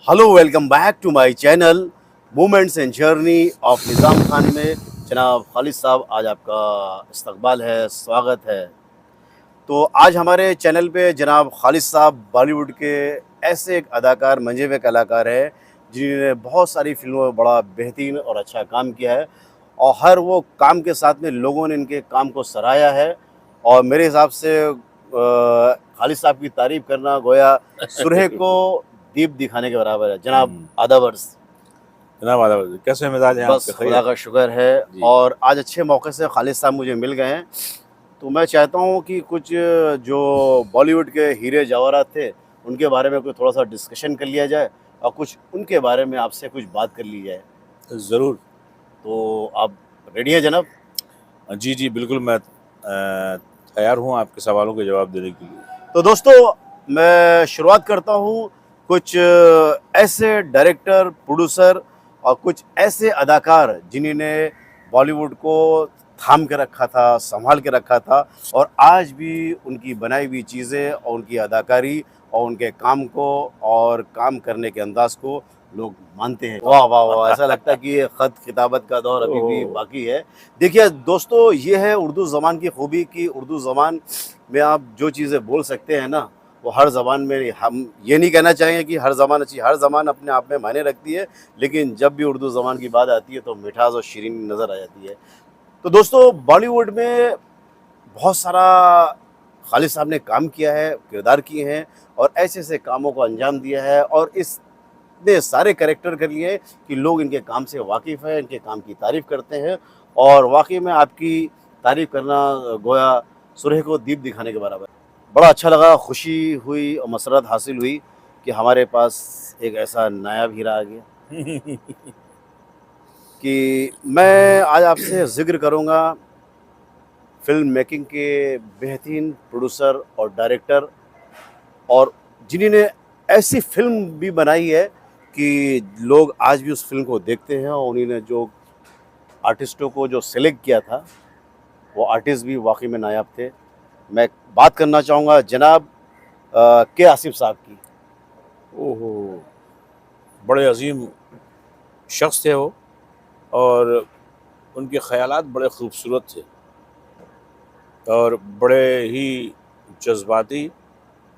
Hello welcome back to my channel moments and journey of Nizam Khan में जनाब खालिद साहब आज आपका इस्तकबाल है, स्वागत है। तो आज हमारे चैनल पे जनाब खालिद साहब बॉलीवुड के ऐसे एक अदाकार, मंजे हुए कलाकार हैं जिन्होंने बहुत सारी फिल्मों में बड़ा बेहतरीन और अच्छा काम किया है और हर वो काम के साथ में लोगों ने इनके काम को सराहा है। और मेरे हिसाब से खालिद साहब की तारीफ़ करना गोया सुरह को दीप दिखाने के बराबर है। जनाब हम्म, आदाब अर्ज़। जनाब आदाब, कैसे मिजाज हैं बस आपके? खुदा खैरियत? का शुक्र है जी। और आज अच्छे मौके से खालिद साहब मुझे मिल गए हैं। तो मैं चाहता हूँ कि कुछ जो बॉलीवुड के हीरे जवाहरात थे उनके बारे में कोई थोड़ा सा डिस्कशन कर लिया जाए और कुछ उनके बारे में आपसे कुछ बात कर ली जाए। ज़रूर। तो आप रेडी हैं जनाब? जी जी, बिल्कुल मैं तैयार हूँ आपके सवालों के जवाब देने के लिए। तो दोस्तों मैं शुरुआत करता हूँ कुछ ऐसे डायरेक्टर, प्रोड्यूसर और कुछ ऐसे अदाकार जिन्होंने बॉलीवुड को थाम के रखा था, संभाल के रखा था और आज भी उनकी बनाई हुई चीज़ें और उनकी अदाकारी और उनके काम को और काम करने के अंदाज को लोग मानते हैं। वाह वाह वाह! ऐसा लगता है कि ये ख़त किताबत का दौर अभी भी ओह, बाकी है। देखिए दोस्तों, ये है उर्दू ज़बान की खूबी कि उर्दू ज़बान में आप जो चीज़ें बोल सकते हैं ना, वो हर ज़बान में हम ये नहीं कहना चाहेंगे कि हर ज़बान अच्छी, हर ज़बान अपने आप में मायने रखती है, लेकिन जब भी उर्दू ज़बान की बात आती है तो मिठास और शीरीनी नज़र आ जाती है। तो दोस्तों बॉलीवुड में बहुत सारा खालिद साहब ने काम किया है, किरदार किए हैं और ऐसे-ऐसे कामों को अंजाम दिया है और इतने सारे कैरेक्टर कर लिए हैं कि लोग इनके काम से वाकिफ़ हैं, इनके काम की तारीफ़ करते हैं और वाक़ई में आपकी तारीफ़ करना गोया सुरह को दीप दिखाने के बराबर है। बड़ा अच्छा लगा, खुशी हुई और मसरत हासिल हुई कि हमारे पास एक ऐसा नायाब हीरा आ गया कि मैं आज आपसे ज़िक्र करूँगा फ़िल्म मेकिंग के बेहतरीन प्रोड्यूसर और डायरेक्टर और जिन्होंने ऐसी फ़िल्म भी बनाई है कि लोग आज भी उस फ़िल्म को देखते हैं और उन्होंने जो आर्टिस्टों को जो सेलेक्ट किया था, वो आर्टिस्ट भी वाक़ई में नायाब थे। मैं बात करना चाहूँगा जनाब के आसिफ़ साहब की। ओहो, बड़े अजीम शख्स थे वो, और उनके ख़यालात बड़े खूबसूरत थे और बड़े ही जज्बाती,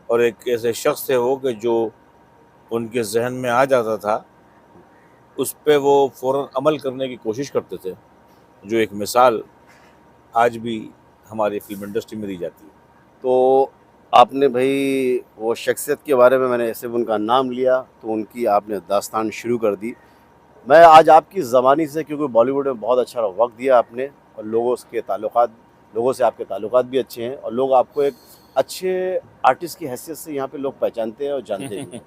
और एक ऐसे शख्स थे वो कि जो उनके जहन में आ जाता था उस पे वो फ़ौरन अमल करने की कोशिश करते थे, जो एक मिसाल आज भी हमारी फ़िल्म इंडस्ट्री में दी जाती है। तो आपने भई वो शख्सियत के बारे में मैंने सिर्फ़ उनका नाम लिया, तो उनकी आपने दास्तान शुरू कर दी। मैं आज आपकी ज़बानी से क्योंकि बॉलीवुड में बहुत अच्छा वक़्त दिया आपने और लोगों से आपके ताल्लुकात भी अच्छे हैं और लोग आपको एक अच्छे आर्टिस्ट की हैसियत से यहाँ पे लोग पहचानते हैं और जानते भी हैं।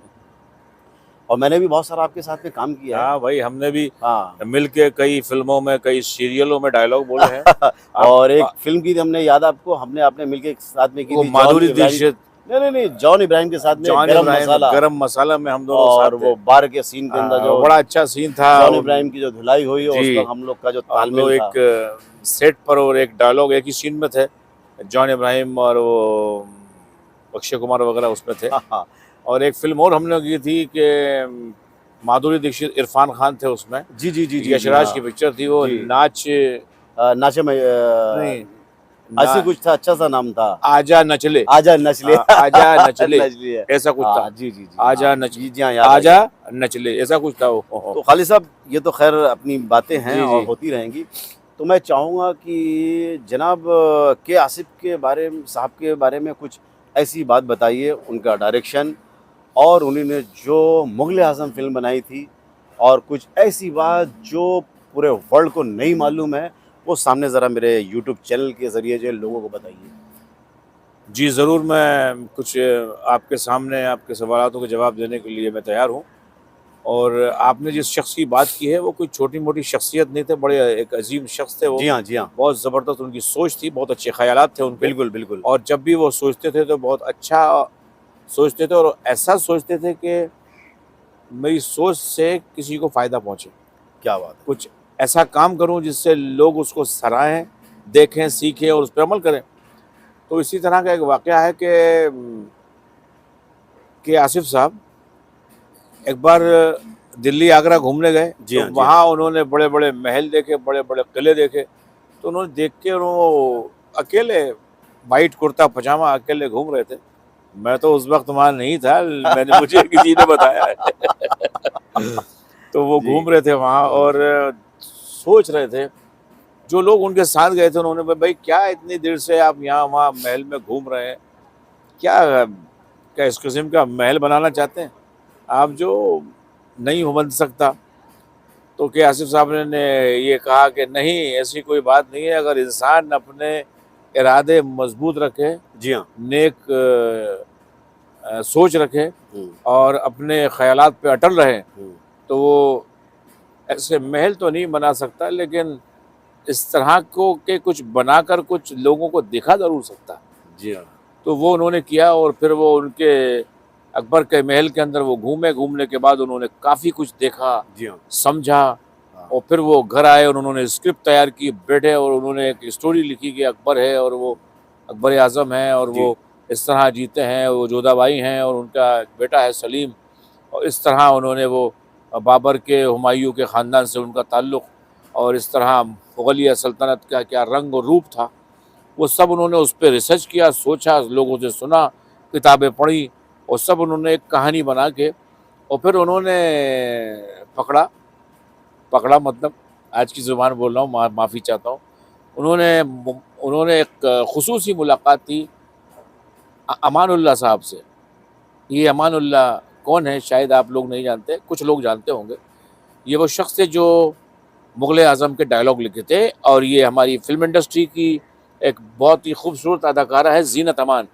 और मैंने भी बहुत सारा आपके साथ में काम किया है। हाँ भाई, हमने भी हाँ। मिल के कई फ़िल्मों में, कई सीरियलों में डायलॉग बोले हैं। आप और एक फ़िल्म की थी हमने, याद है आपको? हमने आपने मिलके एक साथ में की वो थी जॉन माधुरी इब्राहिम। दीक्षित, नहीं, जॉन इब्राहिम के साथ में जॉन गरम इब्राहिम, मसाला गरम मसाला में हम दोनों साथ और थे। वो बार के सीन के अंदर जो बड़ा अच्छा सीन था। जॉन इब्राहिम की जो धुलाई हुई और उस जी, वक़्त हम लोग का जो हम लोग तालमेल था। एक सेट पर और एक डायलॉग एक ही सीन में थे। जॉन इब्राहिम और वो अक्षय कुमार वगैरह उसमें थे। हाँ, हाँ। और एक फ़िल्म और हमने की थी कि माधुरी दीक्षित, इरफान खान थे उसमें। जी, यशराज हाँ। की पिक्चर थी वो, जी। नाच नाचे में नहीं, ना ऐसे कुछ था, अच्छा-सा नाम था। आजा नचले। आजा नचले। आजा नचले, नचली है। ऐसा कुछ था। हाँ, जी, हाँ। आजा नच जी, हाँ, याद आ आजा गया। नचले, ऐसा कुछ था वो। तो खालिद साहब ये तो ख़ैर अपनी बातें हैं जी, और जी। होती रहेंगी। तो मैं चाहूँगा कि जनाब के आसिफ़ के बारे में साहब के बारे में कुछ ऐसी बात बताइए, उनका डायरेक्शन और उन्होंने जो मुग़ल-ए-आज़म फ़िल्म बनाई थी और कुछ ऐसी बात जो पूरे वर्ल्ड को नहीं मालूम है, वो सामने ज़रा मेरे यूट्यूब चैनल के ज़रिए जो है लोगों को बताइए। जी, ज़रूर, मैं कुछ आपके सामने आपके सवालातों के जवाब देने के लिए मैं तैयार हूँ। और आपने जिस शख्स की बात की है वो कोई छोटी-मोटी शख्सियत नहीं थे, बड़े एक अजीम शख्स थे वो। जी हाँ, जी हाँ। बहुत ज़बरदस्त उनकी सोच थी, बहुत अच्छे ख़यालात थे उनके। बिल्कुल, बिल्कुल। और जब भी वो सोचते थे तो बहुत अच्छा सोचते थे और ऐसा सोचते थे कि मेरी सोच से किसी को फ़ायदा पहुँचे। क्या बात है! कुछ ऐसा काम करूँ जिससे लोग उसको सराहें, देखें, सीखें और उस पे अमल करें। तो इसी तरह का एक वाक़या है कि आसिफ़ साहब एक बार दिल्ली आगरा घूमने गए, जी तो हाँ, जी हाँ। वहाँ उन्होंने बड़े बड़े महल देखे, बड़े बड़े किले देखे। तो उन्होंने देख के वो अकेले वाइट कुर्ता पजामा अकेले घूम रहे थे। मैं तो उस वक्त वहाँ नहीं था, मैंने मुझे किसी ने बताया है। तो वो जी। घूम रहे थे वहाँ और सोच रहे थे। जो लोग उनके साथ गए थे उन्होंने बोला, भाई क्या इतनी देर से आप यहाँ वहाँ महल में घूम रहे हैं, क्या क्या इस किस्म का महल बनाना चाहते हैं आप, जो नहीं हो बन सकता। तो के आसिफ साहब ने ये कहा कि नहीं, ऐसी कोई बात नहीं है, अगर इंसान अपने इरादे मजबूत रखे, जी हाँ। नेक सोच रखे हुँ, और अपने ख्यालात पे अटल रहे, हुँ। तो वो ऐसे महल तो नहीं बना सकता, लेकिन इस तरह को के कुछ बनाकर कुछ लोगों को दिखा ज़रूर सकता है। जी हाँ। तो वो उन्होंने किया और फिर वो उनके अकबर के महल के अंदर वो घूमे, घूमने के बाद उन्होंने काफ़ी कुछ देखा, जी हाँ। समझा हाँ। और फिर वो घर आए और उन्होंने स्क्रिप्ट तैयार की, बैठे और उन्होंने एक स्टोरी लिखी कि अकबर है और वो अकबर आज़म है और जी। वो इस तरह जीते हैं, वो जोधाबाई हैं और उनका एक बेटा है सलीम, और इस तरह उन्होंने वो बाबर के, हुमायूं के ख़ानदान से उनका ताल्लुक़ और इस तरह मुग़लिया सल्तनत का क्या रंग और रूप था, वो सब उन्होंने उस पे रिसर्च किया, सोचा, लोगों से सुना, किताबें पढ़ी और सब उन्होंने एक कहानी बना के और फिर उन्होंने पकड़ा पकड़ा मतलब आज की ज़ुबान बोल रहा हूँ, माफ़ी चाहता हूँ। उन्होंने एक ख़ुसूसी मुलाकात की अमानुल्लाह साहब से। ये अमानुल्लाह कौन है शायद आप लोग नहीं जानते, कुछ लोग जानते होंगे। ये वो शख़्स थे जो मुग़ल आज़म के डायलॉग लिखे थे और ये हमारी फ़िल्म इंडस्ट्री की एक बहुत ही खूबसूरत अदाकारा है ज़ीनत अमान,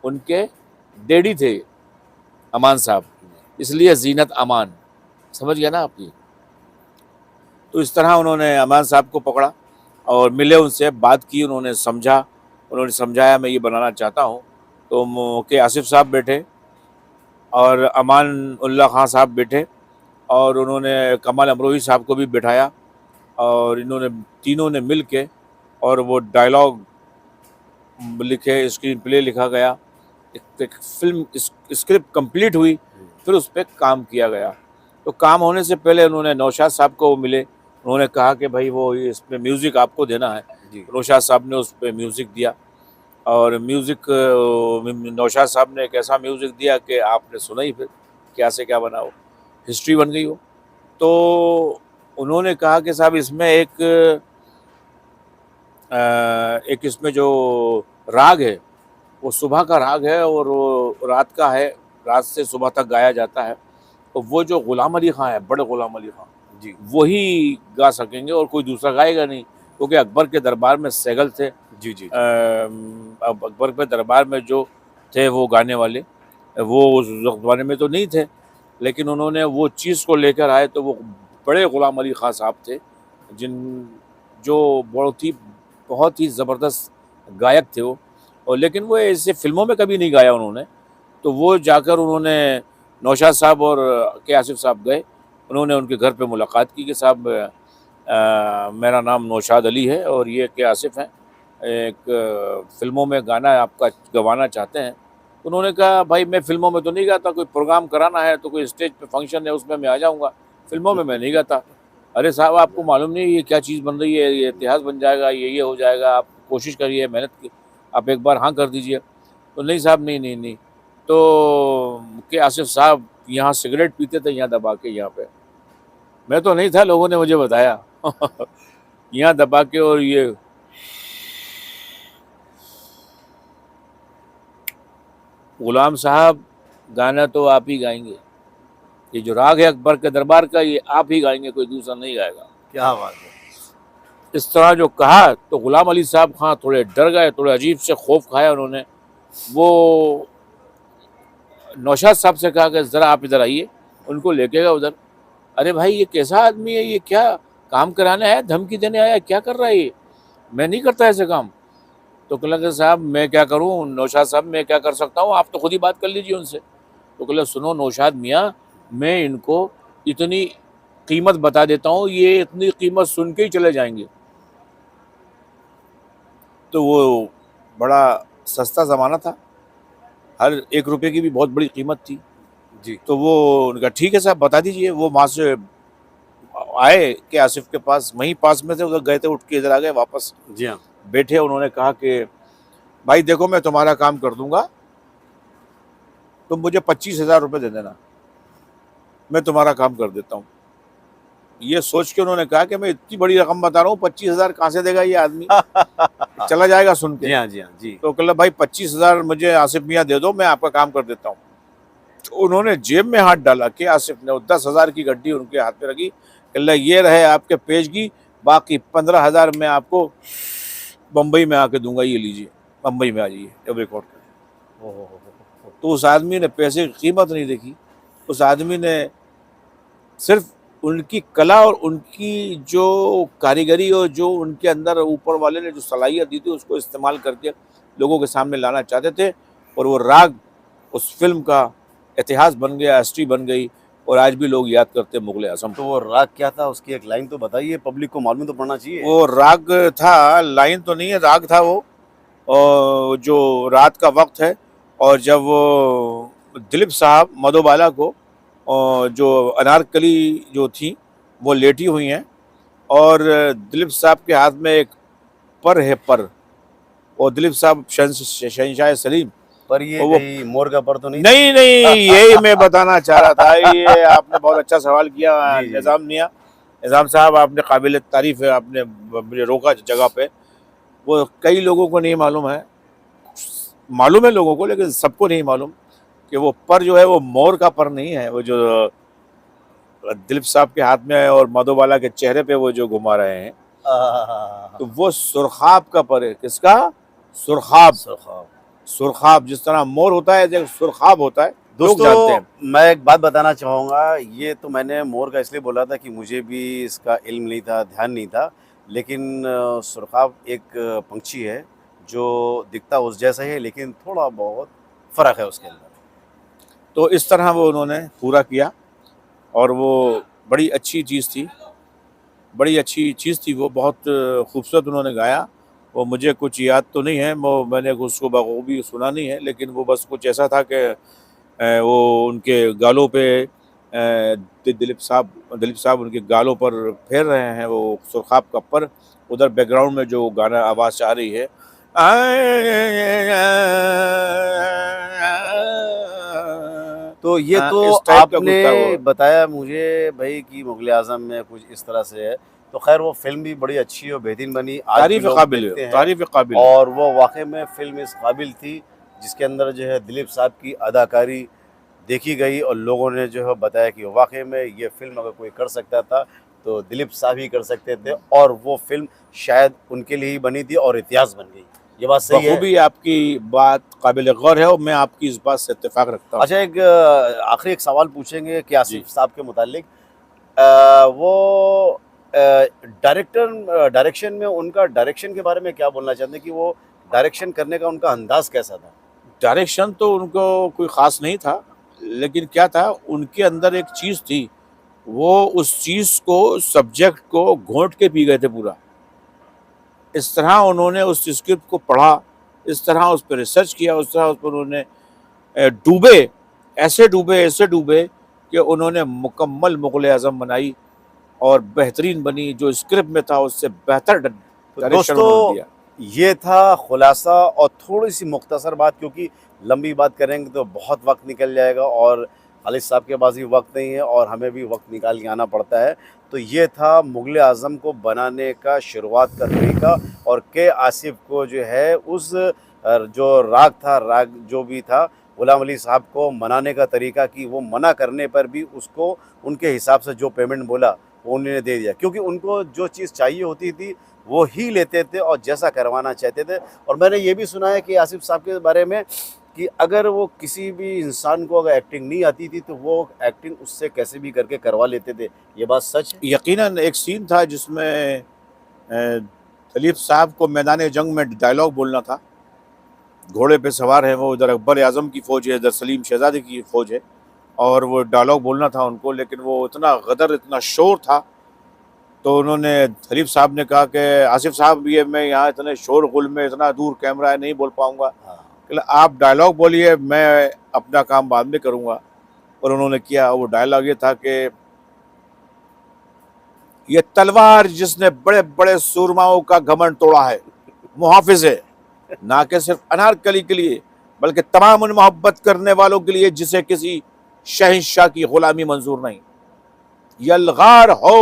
उनके डैडी थे अमान साहब, इसलिए ज़ीनत अमान, समझ गए ना आप ये? तो इस तरह उन्होंने अमान साहब को पकड़ा और मिले उनसे, बात की, उन्होंने समझा, उन्होंने समझाया मैं ये बनाना चाहता हूँ। तो के आसिफ साहब बैठे और अमान उल्लाह खां साहब बैठे और उन्होंने कमाल अमरोही साहब को भी बिठाया और इन्होंने तीनों ने मिल के और वो डायलॉग लिखे, स्क्रीन प्ले लिखा गया, एक फ़िल्म स्क्रिप्ट कंप्लीट हुई, हुँ। फिर उस पे काम किया गया। तो काम होने से पहले उन्होंने नौशाद साहब को मिले, उन्होंने कहा कि भाई वो ये इसमें म्यूज़िक आपको देना है। जी। नौशाद साहब ने उस पे म्यूज़िक दिया और म्यूज़िक नौशाद साहब ने एक ऐसा म्यूज़िक दिया कि आपने सुना ही फिर, क्या से क्या बना वो, हिस्ट्री बन गई वो। तो उन्होंने कहा कि साहब इसमें एक इसमें जो राग है, वो सुबह का राग है और वो रात का है, रात से सुबह तक गाया जाता है। तो वो जो गुलाम अली खां है, बड़े गुलाम अली खां, जी। वही गा सकेंगे और कोई दूसरा गाएगा नहीं, क्योंकि अकबर के दरबार में सैगल थे। जी, जी, जी। अब अकबर के दरबार में जो थे वो गाने वाले, वो उस ज़माने में तो नहीं थे, लेकिन उन्होंने वो चीज़ को लेकर आए, तो वो बड़े गुलाम अली खां साहब थे, जिन जो बहुत ही ज़बरदस्त गायक थे वो, और लेकिन वो ऐसे फ़िल्मों में कभी नहीं गाया उन्होंने। तो वो जाकर उन्होंने नौशाद साहब और के आसिफ साहब गए, उन्होंने उनके घर पे मुलाकात की कि साहब मेरा नाम नौशाद अली है और ये के आसिफ हैं, एक फ़िल्मों में गाना आपका गवाना चाहते हैं। उन्होंने कहा भाई मैं फ़िल्मों में तो नहीं गाता, कोई प्रोग्राम कराना है तो कोई स्टेज पे फंक्शन है उसमें मैं आ जाऊँगा, फ़िल्मों में मैं नहीं गाता। अरे साहब आपको मालूम नहीं ये क्या चीज़ बन रही है, ये इतिहास बन जाएगा, ये हो जाएगा, आप कोशिश करिए, मेहनत की, आप एक बार हाँ कर दीजिए। तो नहीं साहब नहीं, नहीं, नहीं। तो के आसिफ साहब यहाँ सिगरेट पीते थे यहाँ दबा के यहाँ पे। मैं तो नहीं था, लोगों ने मुझे बताया। यहाँ दबा के और ये गुलाम साहब गाना तो आप ही गाएँगे। ये जो राग है अकबर के दरबार का, ये आप ही गाएँगे, कोई दूसरा नहीं गाएगा। क्या बात है! इस तरह जो कहा तो गुलाम अली साहब खां थोड़े डर गए, थोड़े अजीब से खौफ खाया उन्होंने। वो नौशाद साहब से कहा कि ज़रा आप इधर आइए, उनको लेके गए उधर। अरे भाई ये कैसा आदमी है, ये क्या काम कराने आया, धमकी देने आया, क्या कर रहा है ये? मैं नहीं करता ऐसे काम। तो कहने लगे साहब मैं क्या करूँ, नौशाद साहब मैं क्या कर सकता हूँ, आप तो खुद ही बात कर लीजिए उनसे। तो कहले सुनो नौशाद मियाँ, मैं इनको इतनी कीमत बता देता हूँ, ये इतनी कीमत सुन के ही चले जाएँगे। तो वो बड़ा सस्ता ज़माना था, हर 1 रुपए की भी बहुत बड़ी कीमत थी। जी तो वो उनका ठीक है साहब बता दीजिए। वो वहाँ से आए कि आसिफ के पास, वहीं पास में थे, उधर गए थे, उठ के इधर आ गए वापस, जी हाँ। बैठे। उन्होंने कहा कि भाई देखो मैं तुम्हारा काम कर दूंगा, तुम मुझे 25,000 रुपये दे देना, मैं तुम्हारा काम कर देता हूँ। ये सोच के उन्होंने कहा कि मैं इतनी बड़ी रकम बता रहा हूँ, 25,000 कहाँ से देगा ये आदमी, चला जाएगा सुन के। जी हाँ, जी हाँ, जी। तो कह भाई 25,000 मुझे आसिफ मियाँ दे दो, मैं आपका काम कर देता हूँ। तो उन्होंने जेब में हाथ डाला कि आसिफ ने 10,000 की गड्डी उनके हाथ में रखी, कह ये रहे आपके पेज की, बाकी 15,000 मैं आपको बम्बई में आके दूंगा, ये लीजिए, बम्बई में आ जाइए जब रिकॉर्ड करें। ओहो तो उस आदमी ने पैसे की कीमत नहीं देखी, उस आदमी ने सिर्फ उनकी कला और उनकी जो कारीगरी और जो उनके अंदर ऊपर वाले ने जो सलाहियत दी थी उसको इस्तेमाल करके लोगों के सामने लाना चाहते थे। और वो राग उस फिल्म का इतिहास बन गया, हिस्ट्री बन गई, और आज भी लोग याद करते हैं मुगल आजम। तो वो राग क्या था? उसकी एक लाइन तो बताइए, पब्लिक को मालूम तो पड़ना चाहिए। वो राग था, लाइन तो नहीं है, राग था वो। और जो रात का वक्त है, और जब वो दिलीप साहब मधुबाला को, और जो अनारकली जो थी वो लेटी हुई हैं, और दिलीप साहब के हाथ में एक पर है, पर, और दिलीप साहब शहंशाह सलीम, पर ये और वो कहीं मोर का पर तो नहीं? नहीं नहीं, यही मैं बताना चाह रहा था। ये आपने बहुत अच्छा सवाल किया जी, जी। निज़ाम मियाँ, निज़ाम साहब, आपने काबिल तारीफ है, आपने मुझे रोका जगह पे। वो कई लोगों को नहीं मालूम है, मालूम है लोगों को, लेकिन सबको नहीं मालूम कि वो पर जो है वो मोर का पर नहीं है, वो जो दिलीप साहब के हाथ में है और मधुबाला के चेहरे पे वो जो घुमा रहे हैं, तो वो सुरखाब का पर है। किसका? सुरखाब। सुरखाब। सुरखाब, जिस तरह मोर होता है, जैसे सुरखाब होता है, लोग जानते हैं। दोस्तों मैं एक बात बताना चाहूँगा, ये तो मैंने मोर का इसलिए बोला था कि मुझे भी इसका इल्म नहीं था, ध्यान नहीं था, लेकिन सुरखाब एक पंछी है जो दिखता उस जैसा ही है, लेकिन थोड़ा बहुत फ़र्क है उसके अंदर। तो इस तरह वो उन्होंने पूरा किया, और वो बड़ी अच्छी चीज़ थी, बड़ी अच्छी चीज़ थी वो, बहुत खूबसूरत उन्होंने गाया। वो मुझे कुछ याद तो नहीं है, वो मैंने उसको बखूबी सुना नहीं है, लेकिन वो बस कुछ ऐसा था कि वो उनके गालों पे दिलीप साहब उनके गालों पर फेर रहे हैं वो सुरखाब का पर। उधर बैकग्राउंड में जो गाना आवाज़ आ रही है, तो ये तो इस टाइप का कुछ था आपने वो। बताया मुझे भाई कि मुग़ल आज़म में कुछ इस तरह से है, तो ख़ैर वो फ़िल्म भी बड़ी अच्छी और बेहतरीन बनी, आज भी तारीफ़ लोग काबिल है, देखते हैं, तारीफ़ काबिल है। और वो वाक़ई में फ़िल्म इस काबिल थी, जिसके अंदर जो है दिलीप साहब की अदाकारी देखी गई, और लोगों ने जो है बताया कि वाक़ई में ये फ़िल्म अगर कोई कर सकता था, तो दिलीप साहब ही कर सकते थे, और वो फ़िल्म शायद उनके लिए ही बनी थी और इतिहास बन गई। ये बात सही है? बखूबी आपकी बात काबिल गौर है, और मैं आपकी इस बात से इत्तेफाक रखता हूँ। अच्छा, एक आखिरी एक सवाल पूछेंगे कि जी। आसिफ साहब के मुतालिक, वो डायरेक्शन में उनका डायरेक्शन के बारे में क्या बोलना चाहते हैं कि वो डायरेक्शन करने का उनका अंदाज़ कैसा था? डायरेक्शन तो उनको कोई ख़ास नहीं था, लेकिन क्या था, उनके अंदर एक चीज़ थी, वो उस चीज़ को, सब्जेक्ट को घोंट के पी गए थे पूरा। इस तरह उन्होंने उस स्क्रिप्ट को पढ़ा, इस तरह उस पर रिसर्च किया, उस तरह उस पर उन्होंने डूबे, ऐसे डूबे कि उन्होंने मुकम्मल मुग़ल आज़म बनाई, और बेहतरीन बनी। जो स्क्रिप्ट में था उससे बेहतर तो डायरेक्शन उन्होंने दोस्तों दिया। ये था खुलासा, और थोड़ी-सी मुख्तसर बात, क्योंकि लंबी बात करेंगे तो बहुत वक़्त निकल जाएगा, और खालिद साहब के पास भी वक़्त नहीं है और हमें भी वक़्त निकाल के आना पड़ता है। तो ये था मुग़ल आज़म को बनाने का शुरुआत का तरीका, और के आसिफ को जो है उस जो राग था, राग जो भी था, ग़ुलाम अली साहब को मनाने का तरीका, कि वो मना करने पर भी उसको उनके हिसाब से जो पेमेंट बोला वो उन्होंने दे दिया, क्योंकि उनको जो चीज़ चाहिए होती थी वो ही लेते थे और जैसा करवाना चाहते थे। और मैंने ये भी सुना है कि आसिफ साहब के बारे में कि अगर वो किसी भी इंसान को अगर एक्टिंग नहीं आती थी तो वो एक्टिंग उससे कैसे भी करके करवा लेते थे। ये बात सच है? यकीनन एक सीन था जिसमें दिलीप साहब को मैदान जंग में डायलॉग बोलना था। घोड़े पे सवार है वो, इधर अकबर आज़म की फ़ौज है, इधर सलीम शहज़ादी की फ़ौज है, और वो डायलॉग बोलना था उनको, लेकिन वो इतना गदर, इतना शोर था, तो उन्होंने, दिलीप साहब ने कहा कि आसिफ साहब, ये मैं यहाँ इतने शोर गुल में, इतना दूर कैमरा है, नहीं बोल पाऊँगा, हाँ। आप डायलॉग बोलिए, मैं अपना काम बाद में करूँगा। और उन्होंने किया। वो डायलॉग ये था कि ये तलवार जिसने बड़े बड़े सूरमाओं का घमंड तोड़ा है, मुहाफिज है, ना कि सिर्फ अनारकली के लिए बल्कि तमाम उन मोहब्बत करने वालों के लिए जिसे किसी शहंशाह की गुलामी मंजूर नहीं। यलगार हो,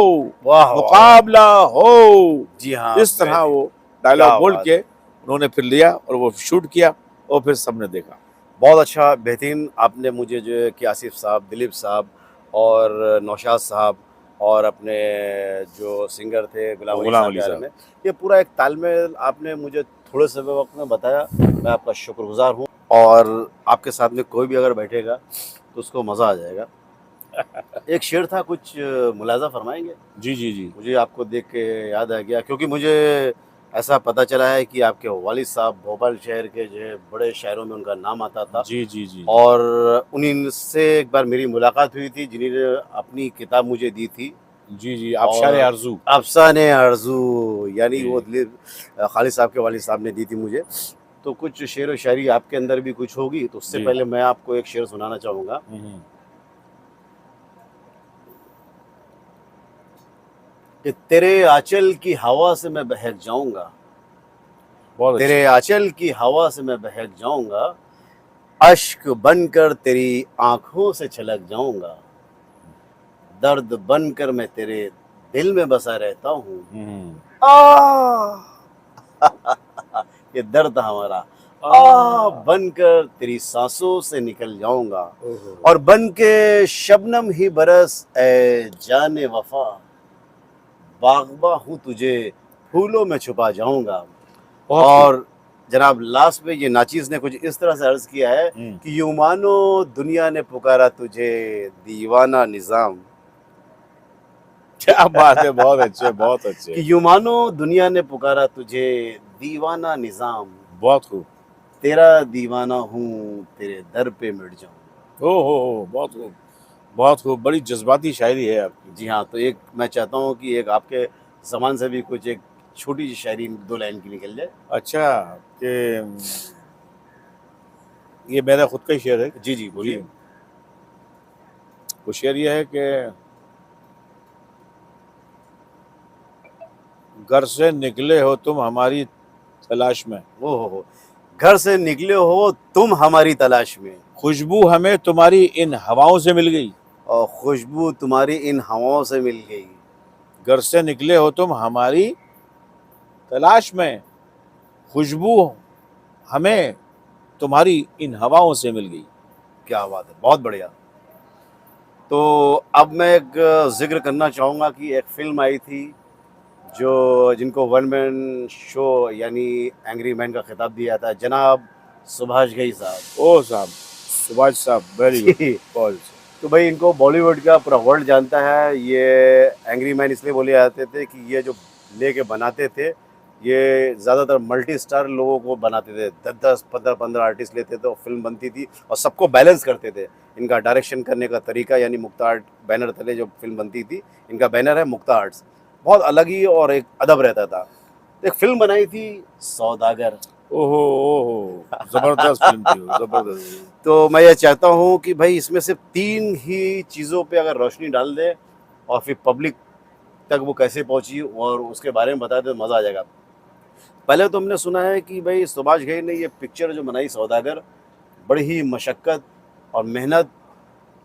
वाह वाह, मुकाबला हो। जी हाँ, इस तरह बेहतरीन, वो क्या डायलॉग बोल बात के है। उन्होंने फिर लिया और वो शूट किया और फिर सबने देखा। बहुत अच्छा, बेहतरीन आपने मुझे जो है कि आसिफ साहब, दिलीप साहब और नौशाद साहब और अपने जो सिंगर थे गुलाम अली गुलाम साहब के अली बारे साहब, में, ये पूरा एक तालमेल आपने मुझे थोड़े से वक़्त में बताया। मैं आपका शुक्रगुज़ार हूँ और आपके साथ में कोई भी अगर बैठेगा तो उसको मज़ा आ जाएगा। एक शेर था, कुछ मुलाज़ा फ़रमाएँगे? जी जी जी मुझे आपको देख के याद आ गया, क्योंकि मुझे ऐसा पता चला है कि आपके वालिद साहब भोपाल शहर के जो है बड़े शायरों में उनका नाम आता था। जी जी जी जी और उन्हीं से एक बार मेरी मुलाकात हुई थी, जिन्होंने अपनी किताब मुझे दी थी। जी जी आबशार और आरजू। अफ़साने आरज़ू, यानी वो जी। दिलीप खालिद साहब के वालिद साहब ने दी थी मुझे। तो कुछ शेर व शायरी आपके अंदर भी कुछ होगी, तो उससे जी। पहले मैं आपको एक शेर सुनाना चाहूँगा हम्म। कि तेरे आँचल की हवा से मैं बहक जाऊँगा, बहुत अच्छी। तेरे आँचल की हवा से मैं बहक जाऊँगा, अश्क बनकर तेरी आँखों से छलक जाऊँगा, दर्द बनकर मैं तेरे दिल में बसा रहता हूँ। हम्म। आह! ये दर्द हमारा, आह बनकर तेरी सांसों से निकल जाऊँगा, ओहो। और बन के शबनम ही बरस ए जाने वफ़ा, बाग़बा हूँ तुझे फूलों में छुपा जाऊँगा। बहुत खूब। और जनाब लास्ट में ये नाचीज़ ने कुछ इस तरह से अर्ज़ किया है हम्म। कि यूँ मानो दुनिया ने पुकारा तुझे दीवाना निज़ाम। क्या बात है, बहुत अच्छे, बहुत अच्छे। कि यूँ मानो दुनिया ने पुकारा तुझे दीवाना निज़ाम, बहुत खूब। तेरा दीवाना हूँ तेरे दर पे मिट जाऊँ। हो, बहुत खूब, बहुत खूब। बड़ी जज्बाती शायरी है आपकी। जी हाँ, तो एक मैं चाहता हूँ कि एक आपके ज़बान से भी कुछ एक छोटी-सी शायरी 2 लाइन की निकल जाए। अच्छा, कि ये मेरा खुद का ही शेर है। जी, जी, जी। बोलिए। वो शेर ये है कि घर से निकले हो तुम हमारी तलाश में, ओ हो! घर से निकले हो तुम हमारी तलाश में, खुशबू हमें तुम्हारी इन हवाओं से मिल गई। और खुशबू तुम्हारी इन हवाओं से मिल गई। घर से निकले हो तुम हमारी तलाश में, खुशबू हमें तुम्हारी इन हवाओं से मिल गई। क्या बात है! बहुत बढ़िया। तो अब मैं एक ज़िक्र करना चाहूँगा कि एक फ़िल्म आई थी, जो जिनको वन मैन शो यानी एंग्री मैन का खिताब दिया था, जनाब सुभाष घई साहब। ओ साहब, सुभाष साहब, वेरी गुड। जी, बहुत अच्छे। तो भाई इनको बॉलीवुड का पूरा वर्ल्ड जानता है। ये एंग्री मैन इसलिए बोले जाते थे कि ये जो लेके बनाते थे, ये ज़्यादातर मल्टी स्टार लोगों को बनाते थे। 10-10, 15-15 आर्टिस्ट लेते थे और फ़िल्म बनती थी और सबको बैलेंस करते थे। इनका डायरेक्शन करने का तरीका, यानी मुक्ता आर्ट बैनर तले जो फ़िल्म बनती थी, इनका बैनर है मुक्ता आर्ट्स। बहुत अलग ही और एक अदब रहता था। एक फ़िल्म बनाई थी सौदागर। ओहो ओहो, जबरदस्त फिल्म थी वो, जबरदस्त। तो मैं ये चाहता हूँ कि भाई इसमें सिर्फ 3 ही चीज़ों पे अगर रोशनी डाल दें और फिर पब्लिक तक वो कैसे पहुँची और उसके बारे में बता दें, तो मज़ा आ जाएगा। पहले तो हमने सुना है कि भाई सुभाष घई ने ये पिक्चर जो बनाई सौदागर, बड़ी ही मशक्क़त और मेहनत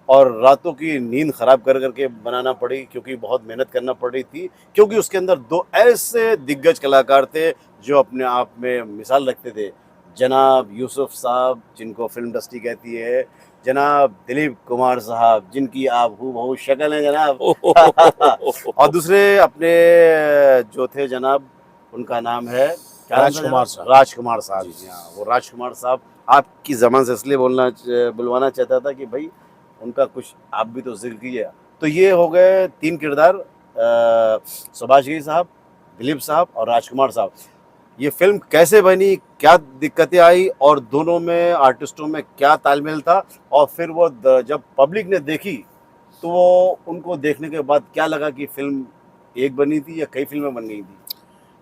और रातों की नींद ख़राब कर के बनाना पड़ी, क्योंकि बहुत मेहनत करना पड़ी थी, क्योंकि उसके अंदर 2 ऐसे दिग्गज कलाकार थे जो अपने आप में मिसाल रखते थे। जनाब यूसुफ साहब, जिनको फ़िल्म इंडस्ट्री कहती है, जनाब दिलीप कुमार साहब, जिनकी आप हूबहू शक्ल है जनाब। और दूसरे अपने जो थे जनाब, उनका नाम है, क्या नाम था राजकुमार जनाब? साहब। राजकुमार साहब। जी। जी हाँ, वो राजकुमार साहब आपकी ज़बान से इसलिए बुलवाना चाहता था कि भाई उनका कुछ आप भी तो ज़िक्र कीजिए। तो ये हो गए 3 किरदार, सुभाष घई साहब, दिलीप साहब और राजकुमार साहब। ये फ़िल्म कैसे बनी, क्या दिक्कतें आई और दोनों में आर्टिस्टों में क्या तालमेल था, और फिर वो जब पब्लिक ने देखी तो वो उनको देखने के बाद क्या लगा कि फ़िल्म एक बनी थी या कई फ़िल्में बन गई थी?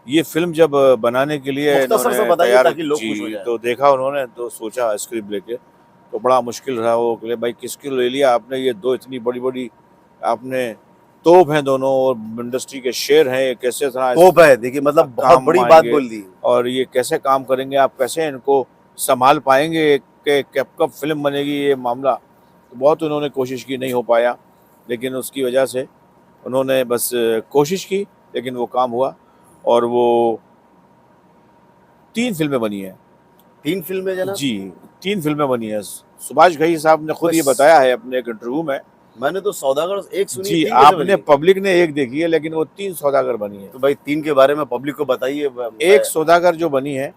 ये फिल्म जब बनाने के लिए मुख्तसर से इन्होंने बताइए तैयार ताकि लोग खुश हो जी, जाएँ। तो देखा उन्होंने, तो सोचा स्क्रिप्ट लेके, तो बड़ा मुश्किल रहा वो कि भाई किसकी ले लिया आपने, ये दो इतनी बड़ी बड़ी आपने तोप हैं दोनों और इंडस्ट्री के शेर हैं, ये कैसे तरह तोप है, देखिए मतलब बहुत काम बड़ी बात आएंगे बोल दी। और ये कैसे काम करेंगे, आप कैसे इनको संभाल पाएंगे कि कब कब फिल्म बनेगी, ये मामला तो बहुत उन्होंने कोशिश की, नहीं हो पाया। लेकिन उसकी वजह से उन्होंने बस कोशिश की, लेकिन वो काम हुआ और वो 3 फिल्में बनी हैं। 3 फिल्में जनाब? जी, 3 फिल्में बनी हैं। सुभाष घई साहब ने खुद ये बस बताया है अपने एक इंटरव्यू में। मैंने तो सौदागर एक सुनी है, जी, 3 कैसे आपने बनी? पब्लिक ने एक देखी है, लेकिन वो 3 सौदागर बनी है। तो भाई 3 के बारे में पब्लिक को बताइए। एक सौदागर जो बनी है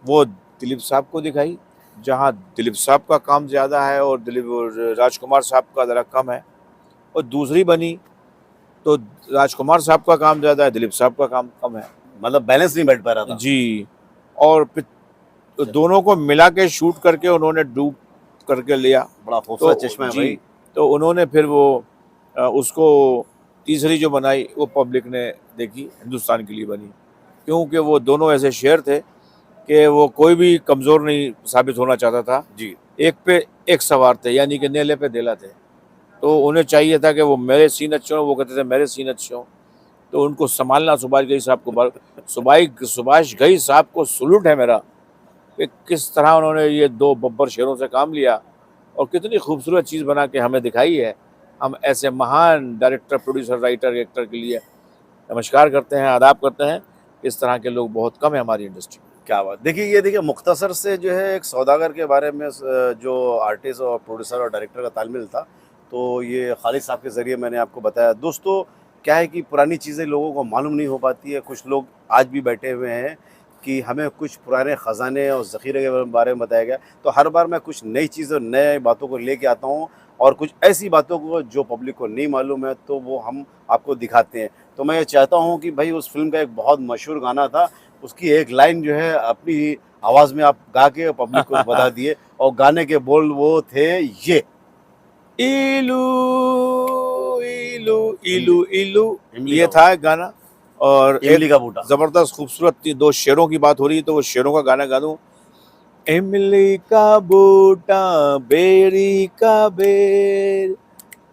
वो दिलीप साहब को दिखाई, जहाँ दिलीप साहब का काम ज़्यादा है और दिलीप और राजकुमार साहब का ज़रा कम है। और दूसरी बनी तो राजकुमार साहब का काम ज़्यादा है, दिलीप साहब का काम कम है। मतलब बैलेंस नहीं बैठ पा रहा था। जी, और फिर तो दोनों को मिला के शूट करके उन्होंने डूब करके लिया। बड़ा खूबसूरत तो चश्मा है जी, भाई। तो उन्होंने फिर वो उसको तीसरी जो बनाई वो पब्लिक ने देखी, हिंदुस्तान के लिए बनी, क्योंकि वो दोनों ऐसे शेर थे कि वो कोई भी कमज़ोर नहीं साबित होना चाहता था। जी। एक पे एक सवार थे, यानी कि नेले पे देला थे। तो उन्हें चाहिए था कि वो मेरे सीन अच्छे हों, वो कहते थे मेरे सीन अच्छे हों। तो उनको संभालना सुभाष घई साहब को सुभाष घई साहब को सलूट है मेरा कि किस तरह उन्होंने ये 2 बब्बर शेरों से काम लिया और कितनी खूबसूरत चीज़ बना के हमें दिखाई है। हम ऐसे महान डायरेक्टर, प्रोड्यूसर, राइटर, एक्टर के लिए नमस्कार करते हैं, आदाब करते हैं। इस तरह के लोग बहुत कम हैं हमारी इंडस्ट्री में। क्या बात! देखिए, ये देखिए मुख्तसर से जो है एक सौदागर के बारे में जो आर्टिस्ट और प्रोड्यूसर और डायरेक्टर का तालमेल था, तो ये खालिद साहब के ज़रिए मैंने आपको बताया। दोस्तों, क्या है कि पुरानी चीज़ें लोगों को मालूम नहीं हो पाती है। कुछ लोग आज भी बैठे हुए हैं कि हमें कुछ पुराने ख़ज़ाने और ज़ख़ीरे के बारे में बताया गया। तो हर बार मैं कुछ नई चीज़ और नए बातों को लेके आता हूँ और कुछ ऐसी बातों को जो पब्लिक को नहीं मालूम है, तो वो हम आपको दिखाते हैं। तो मैं ये चाहता हूँ कि भाई उस फ़िल्म का एक बहुत मशहूर गाना था, उसकी एक लाइन जो है अपनी आवाज़ में आप गा के पब्लिक को बता दिए और गाने के बोल वो थे ये। इलू इलू इलू इलू, इमली ये का था एक गाना। और इमली एक का बूटा। जबरदस्त खूबसूरत 2 शेरों की बात हो रही है, तो वो शेरों का गाना गा दूं। इमली का बूटा बेरी का बेर,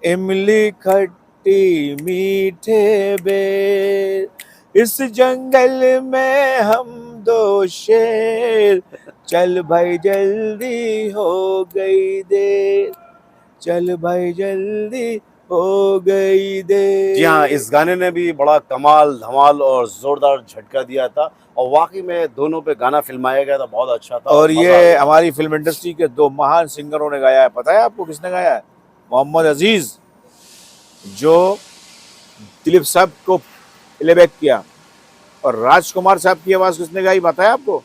इमली खट्टी मीठे बेर, इस जंगल में हम 2 शेर, चल भाई जल्दी हो गई देर, चल भाई जल्दी हो गई जी हाँ, देर। इस गाने ने भी बड़ा कमाल, धमाल और ज़ोरदार झटका दिया था और वाक़ई में दोनों पे गाना फ़िल्माया गया था, बहुत अच्छा था और और मज़ा आ ये गया। हमारी फिल्म इंडस्ट्री के 2 महान सिंगरों ने गाया है। पता है आपको किसने गाया है? मोहम्मद अजीज, जो दिलीप साहब को प्लेबैक किया, और राजकुमार साहब की आवाज किसने गाई पता है आपको?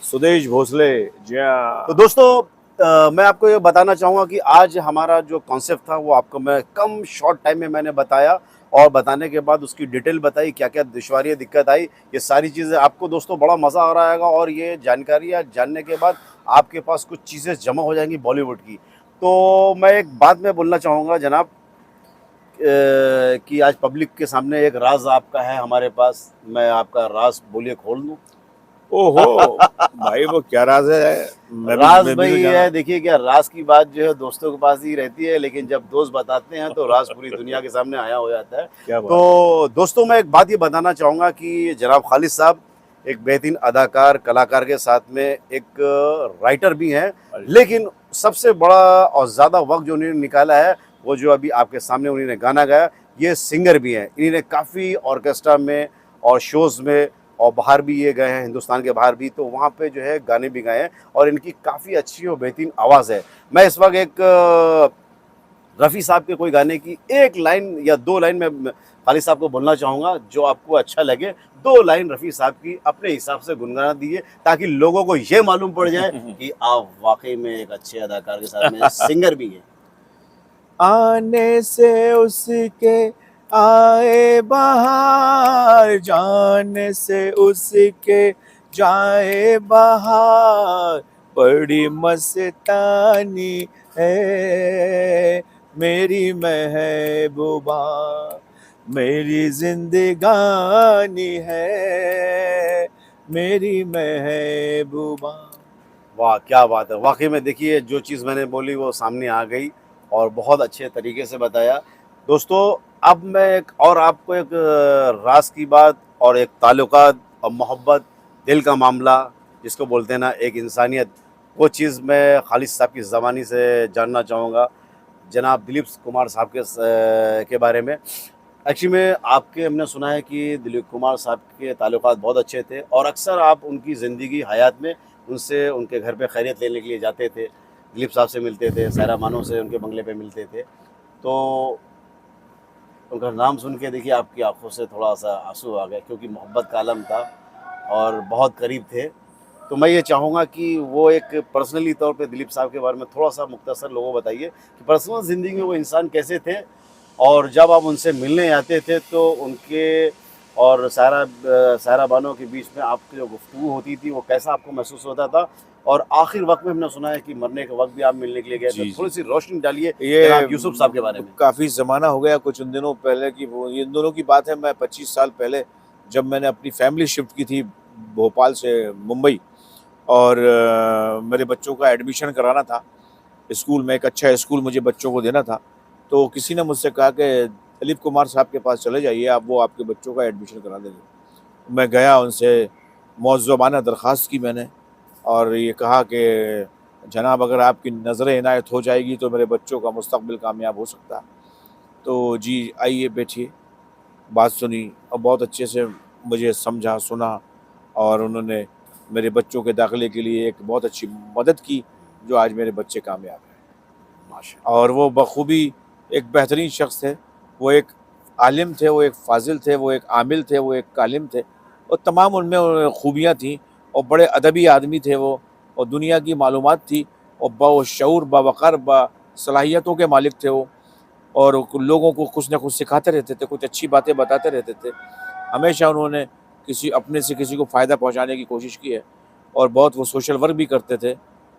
सुदेश भोसले। जी हाँ। तो दोस्तों, मैं आपको ये बताना चाहूँगा कि आज हमारा जो कॉन्सेप्ट था वो आपको मैं कम शॉर्ट टाइम में मैंने बताया और बताने के बाद उसकी डिटेल बताई, क्या-क्या दुश्वारियाँ, दिक्कत आई, ये सारी चीज़ें आपको दोस्तों बड़ा मज़ा आ रहा होगा और ये जानकारियाँ जानने के बाद आपके पास कुछ चीज़ें जमा हो जाएँगी बॉलीवुड की। तो मैं एक बात मैं बोलना चाहूँगा जनाब, कि आज पब्लिक के सामने एक राज़ आपका है हमारे पास, मैं आपका राज़ बोलिए खोल दूँ? ओहो भाई, वो क्या राज है? राज मैं भी भाई तो ये जाना। है, देखिए क्या राज की बात जो है दोस्तों के पास ही रहती है, लेकिन जब दोस्त बताते हैं तो राज पूरी दुनिया के सामने आया हो जाता है। क्या बात। तो दोस्तों, मैं एक बात ये बताना चाहूँगा कि जनाब खालिद साहब एक बेहतरीन अदाकार, कलाकार के साथ में एक राइटर भी हैं, लेकिन सबसे बड़ा और ज़्यादा वक्त जो उन्होंने निकाला है वो जो अभी आपके सामने उन्होंने गाना गाया, ये सिंगर भी हैं। इन्होंने काफ़ी ऑर्केस्ट्रा में और शोज़ में और बाहर भी ये गए हैं, हिंदुस्तान के बाहर भी, तो वहाँ पे जो है गाने भी गाए हैं और इनकी काफ़ी अच्छी और बेहतरीन आवाज़ है। मैं इस वक्त एक रफ़ी साहब के कोई गाने की एक लाइन या 2 लाइन मैं खालिद साहब को बोलना चाहूँगा, जो आपको अच्छा लगे। 2 लाइन रफ़ी साहब की अपने हिसाब से गुनगुना दीजिए, ताकि लोगों को ये मालूम पड़ जाए कि आप वाक़ई में एक अच्छे अदाकार के साथ में सिंगर भी हैं। आने से उसके आए बहार, जाने से उसके जाए बहार, बड़ी मस्तानी है मेरी महबूबा, मेरी जिंदगानी है मेरी महबूबा। वाह क्या बात है। वाकई में देखिए जो चीज़ मैंने बोली वो सामने आ गई और बहुत अच्छे तरीके से बताया। दोस्तों अब मैं एक और आपको एक राज की बात और एक ताल्लुकात और मोहब्बत, दिल का मामला जिसको बोलते हैं ना एक इंसानियत, वो चीज़ मैं खालिद साहब की ज़बानी से जानना चाहूँगा जनाब दिलीप कुमार साहब के बारे में। एक्चुअली में आपके हमने सुना है कि दिलीप कुमार साहब के ताल्लुकात बहुत अच्छे थे और अक्सर आप उनकी ज़िंदगी हयात में उनसे उनके घर पे खैरियत लेने के लिए जाते थे, दिलीप साहब से मिलते थे, सायरा बानो से उनके बंगले पे मिलते थे। तो उनका नाम सुन के देखिए आपकी आंखों से थोड़ा-सा आंसू आ गए क्योंकि मोहब्बत का आलम था और बहुत करीब थे। तो मैं ये चाहूँगा कि वो एक पर्सनली तौर पे दिलीप साहब के बारे में थोड़ा-सा मुख्तसर लोगों को बताइए कि पर्सनल ज़िंदगी में वो इंसान कैसे थे? और जब आप उनसे मिलने आते थे तो उनके और सायरा बानो के बीच में आपकी जो गुफ्तगू होती थी वो कैसा आपको महसूस होता था? और आखिर वक़्त में हमने सुना है कि मरने के वक़्त भी आप मिलने के लिए गए थे। जी, जी। थोड़ी-सी रोशनी डालिए ये जनाब यूसुफ साहब के बारे में। काफ़ी ज़माना हो गया, कुछ उन दिनों पहले की वो इन दोनों की बात है। मैं 25 साल पहले जब मैंने अपनी फैमिली शिफ्ट की थी भोपाल से मुंबई, और मेरे बच्चों का एडमिशन कराना था स्कूल में, एक अच्छा स्कूल मुझे बच्चों को देना था। तो किसी ने मुझसे कहा कि दिलीप कुमार साहब के पास चले जाइए, आप वो आपके बच्चों का एडमिशन करा देंगे। मैं गया, उनसे मौज़ूबाना दरख्वास्त की मैंने और ये कहा कि जनाब अगर आपकी नज़र इनायत हो जाएगी तो मेरे बच्चों का मुस्तक़बिल कामयाब हो सकता है। तो जी आइए बैठिए, बात सुनी और बहुत अच्छे से मुझे समझा, सुना, और उन्होंने मेरे बच्चों के दाखिले के लिए एक बहुत अच्छी मदद की, जो आज मेरे बच्चे कामयाब हैं। माशा और वो बखूबी एक बेहतरीन शख्स थे। वो एक आलिम थे, वो एक फ़ाज़िल थे, वो एक आमिल थे, वो एक कालिम थे, और तमाम उनमें खूबियाँ थीं, और बड़े अदबी आदमी थे वो, और दुनिया की मालूमात थी, और बाशऊर, बावक़ार, बासलाहियतों के मालिक थे वो, और लोगों को कुछ न कुछ सिखाते रहते थे, कुछ अच्छी बातें बताते रहते थे। हमेशा उन्होंने किसी अपने से किसी को फ़ायदा पहुँचाने की कोशिश की है, और बहुत वो सोशल वर्क भी करते थे।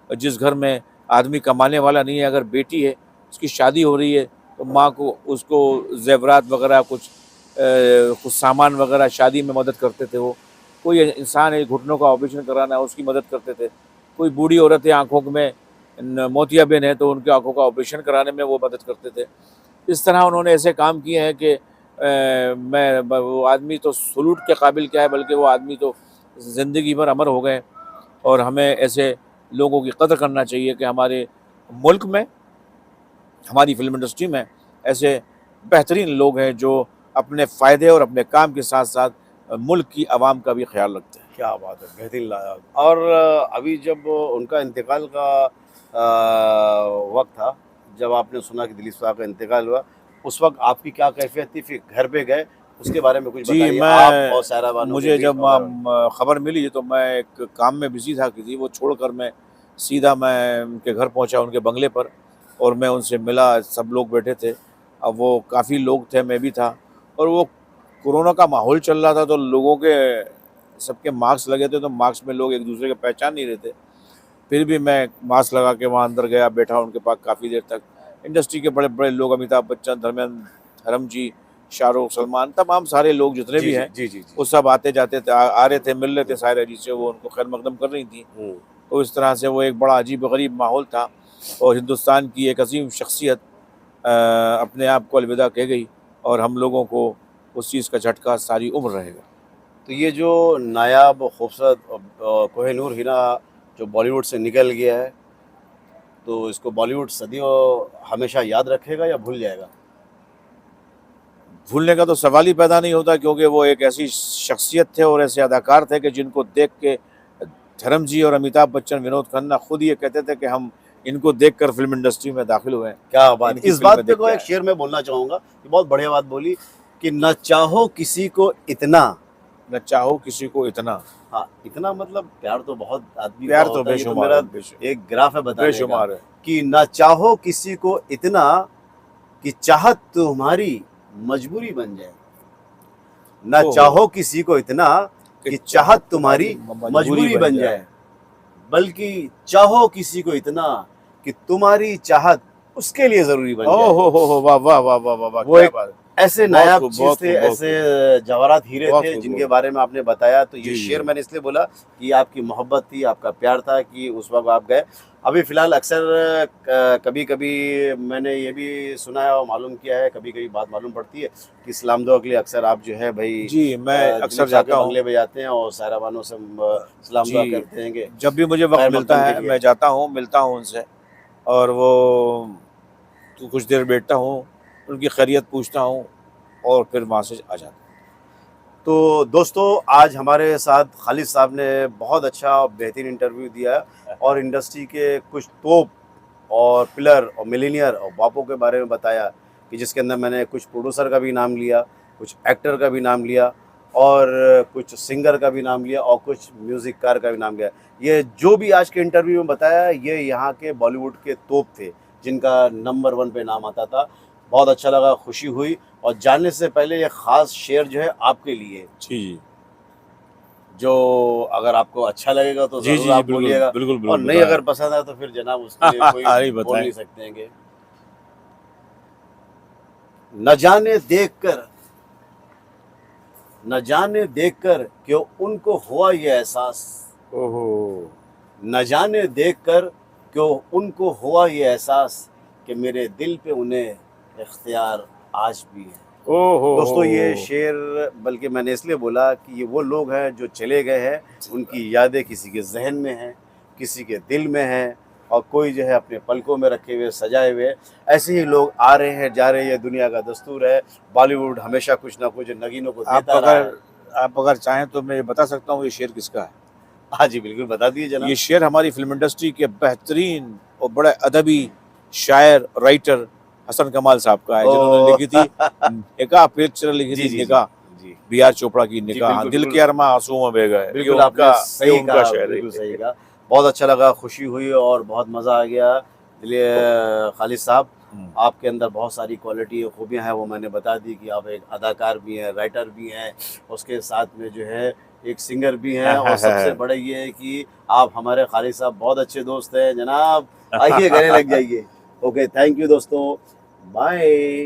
जिस घर में आदमी कमाने वाला नहीं है, अगर बेटी है, उसकी शादी हो रही है, तो माँ को उसको ज़ेवरात वग़ैरह कुछ सामान वग़ैरह शादी में मदद करते थे वो। कोई इंसान है घुटनों का ऑपरेशन कराना है, उसकी मदद करते थे। कोई बूढ़ी औरत है, आँखों में मोतियाबिंद है, तो उनकी आँखों का ऑपरेशन कराने में वो मदद करते थे। इस तरह उन्होंने ऐसे काम किए हैं कि वो आदमी तो सलूट के काबिल क्या है, बल्कि वो आदमी तो ज़िंदगी भर अमर हो गए। और हमें ऐसे लोगों की कदर करना चाहिए कि हमारे मुल्क में, हमारी फ़िल्म इंडस्ट्री में ऐसे बेहतरीन लोग हैं जो अपने फ़ायदे और अपने काम के साथ-साथ मुल्क की आवाम का भी ख़्याल रखते हैं। क्या बात है, बेहतरीन लाया। और अभी जब उनका इंतकाल का वक़्त था, जब आपने सुना कि दिलीप साहब का इंतकाल हुआ, उस वक़्त आपकी क्या कैफ़ियत थी? फिर घर पे गए, उसके बारे में कुछ जी, बताइए आप और मैं सायरा बानो के मुझे बीच जब में और ख़बर मिली तो मैं एक काम में बिज़ी था किसी, वो छोड़कर मैं सीधा मैं उनके घर पहुंचा, उनके बंगले पर, और मैं उनसे मिला। सब लोग बैठे थे, अब वो काफ़ी लोग थे, मैं भी था, और वो कोरोना का माहौल चल रहा था, तो लोगों के सबके मास्क लगे थे, तो मास्क में लोग एक दूसरे को पहचान नहीं रहे थे। फिर भी मैं मास्क लगा के वहाँ अंदर गया, बैठा उनके पास काफ़ी देर तक। इंडस्ट्री के बड़े-बड़े लोग, अमिताभ बच्चन, धर्मेंद्र, धर्म जी, शाहरुख, सलमान, तमाम सारे लोग जितने जी, भी जी, हैं, जी, जी, जी। वो सब आते-जाते थे, आ रहे थे, मिल रहे थे सायरा जी से, वो उनको खैर मकदम कर रही थीं। हुँ। तो इस तरह से वो एक बड़ा अजीब-व-गरीब माहौल था, और हिंदुस्तान की एक अज़ीम शख्सियत अपने आप को अलविदा कह गई, और हम लोगों को उस चीज़ का झटका सारी उम्र रहेगा। तो ये जो नायाब खूबसूरत कोहिनूर हीरा जो बॉलीवुड से निकल गया है, तो इसको बॉलीवुड सदियों हमेशा याद रखेगा या भूल जाएगा? भूलने का तो सवाल ही पैदा नहीं होता, क्योंकि वो एक ऐसी शख्सियत थे और ऐसे अदाकार थे कि जिनको देख के धर्म जी और अमिताभ बच्चन, विनोद खन्ना खुद ये कहते थे कि हम इनको देखकर फ़िल्म इंडस्ट्री में दाखिल हुए हैं, क्या बात! इनकी इस बात फ़िल्में पे देख को के एक आए हैं। शेर मैं बोलना चाहूँगा, कि बहुत बढ़िया बात बोली कि ना चाहो किसी को इतना। न चाहो किसी को इतना, हाँ, इतना मतलब प्यार तो बहुत आदमी का प्यार तो होता है, ये तो बेशुमार मेरा है, एक ग्राफ है बताने का बेशुमार है। कि ना चाहो किसी को इतना कि चाहत तुम्हारी मजबूरी बन जाए। ना ओहो! चाहो किसी को इतना कि कि चाहत चाहत तुम्हारी तुम्हारी मजबूरी मजबूरी बन बन जाए। जाए, बल्कि चाहो किसी को इतना कि तुम्हारी चाहत उसके लिए ज़रूरी बन ओ जाए। हो वाह वाह वाह वाह वाह वाह, वो क्या एक बात है। ऐसे बहुत नायाब खूब, चीज़ बहुत थे, खूब, बहुत ऐसे खूब, जवाहरात हीरे बहुत थे खूब, जिनके बहुत बारे में आपने बताया। तो ये जी, शेर जी। मैंने इसलिए बोला कि आपकी मोहब्बत थी, आपका प्यार था कि उस वक़्त आप गए। अभी फ़िलहाल अक्सर क कभी-कभी मैंने ये भी सुना है और मालूम किया है, कभी-कभी बात मालूम पड़ती है कि सलाम दुआ के लिए अक्सर आप जो है भई जी, मैं दिलीप अक्सर साहब के जाता हूँ। बंगले पे जाते हैं और सायरा बानो से सलाम दुआ जी, करते हैं कि जब भी मुझे वक़्त खैर मिलता मक़दम के है, लिए। मैं जाता हूँ, मिलता हूँ उनसे और वो तो कुछ देर बैठता हूँ, उनकी खैरियत पूछता हूँ और फिर वहाँ से आ जाता हूँ। तो दोस्तों, आज हमारे साथ खालिद साहब ने बहुत अच्छा और बेहतरीन इंटरव्यू दिया और इंडस्ट्री के कुछ तोप और पिलर और मिलीनियर और बापों के बारे में बताया कि जिसके अंदर मैंने कुछ प्रोड्यूसर का भी नाम लिया, कुछ एक्टर का भी नाम लिया और कुछ सिंगर का भी नाम लिया और कुछ म्यूज़िककार का भी नाम लिया। ये जो भी आज के इंटरव्यू में बताया, ये यहाँ के बॉलीवुड के तोप थे, जिनका नंबर 1 पे नाम आता था। बहुत अच्छा लगा, खुशी हुई और जानने से पहले ये ख़ास शेर जो है आपके लिए, जी, जी। जो अगर आपको अच्छा लगेगा तो जी, ज़रूर जी, जी, आप बिल्कुल, बोलिएगा बिल्कुल, और बिल्कुल, नहीं बताएँ। अगर पसंद आया तो फिर जनाब उसके लिए कोई अरे बोल बताएँ। नहीं सकते हैं कि न जाने देखकर न जाने देखकर क्यों उनको हुआ ये एहसास, ओहो! न जाने देखकर क्यों उनको हुआ ये एहसास कि मेरे दिल पे उन्हें इख्तियार आज भी है। ओहो हो दोस्तों ये हो! शेर बल्कि मैंने इसलिए बोला कि ये वो लोग हैं जो चले गए हैं, उनकी यादें किसी के ज़हन में हैं, किसी के दिल में हैं और कोई जो है अपने पलकों में रखे हुए, सजाए हुए। ऐसे ही लोग आ रहे हैं, जा रहे हैं, ये दुनिया का दस्तूर है। बॉलीवुड हमेशा कुछ ना कुछ नगीनों को आप देता रहा अगर है। आप अगर चाहें तो मैं ये बता सकता हूँ ये शेर किसका है। हाँ जी, बिल्कुल बता दीजिए ये जनाब। शेर हमारी फ़िल्म इंडस्ट्री के बेहतरीन और बड़े अदबी शायर, राइटर हसन कमाल साहब का है, जिन्होंने ओह! लिखी थी निगाह पिक्चर लिखी जी, थी जी, जी। निगाह, जी। बी.आर. चोपड़ा की जी, निगाह, बिल्कुल, दिल बिल्कुल। के अरमां आँसुओं में बह गए। बिल्कुल, आपने ये सही उनका कहा, शेर है बिल्कुल सही ये। कहा। बहुत अच्छा लगा, खुशी हुई और बहुत मज़ा आ गया। चलिए खालिद साहब, हुँ। आपके अंदर बहुत सारी क्वालिटी और खूबियाँ हैं, वो मैंने बता दी कि आप एक अदाकार भी हैं, राइटर भी हैं, उसके साथ में जो है एक सिंगर भी हैं और सबसे बड़ा ये है कि आप हमारे खालिद साहब बहुत अच्छे दोस्त हैं। जनाब, आइए गले लग जाइए। ओके, थैंक यू दोस्तों। बाय।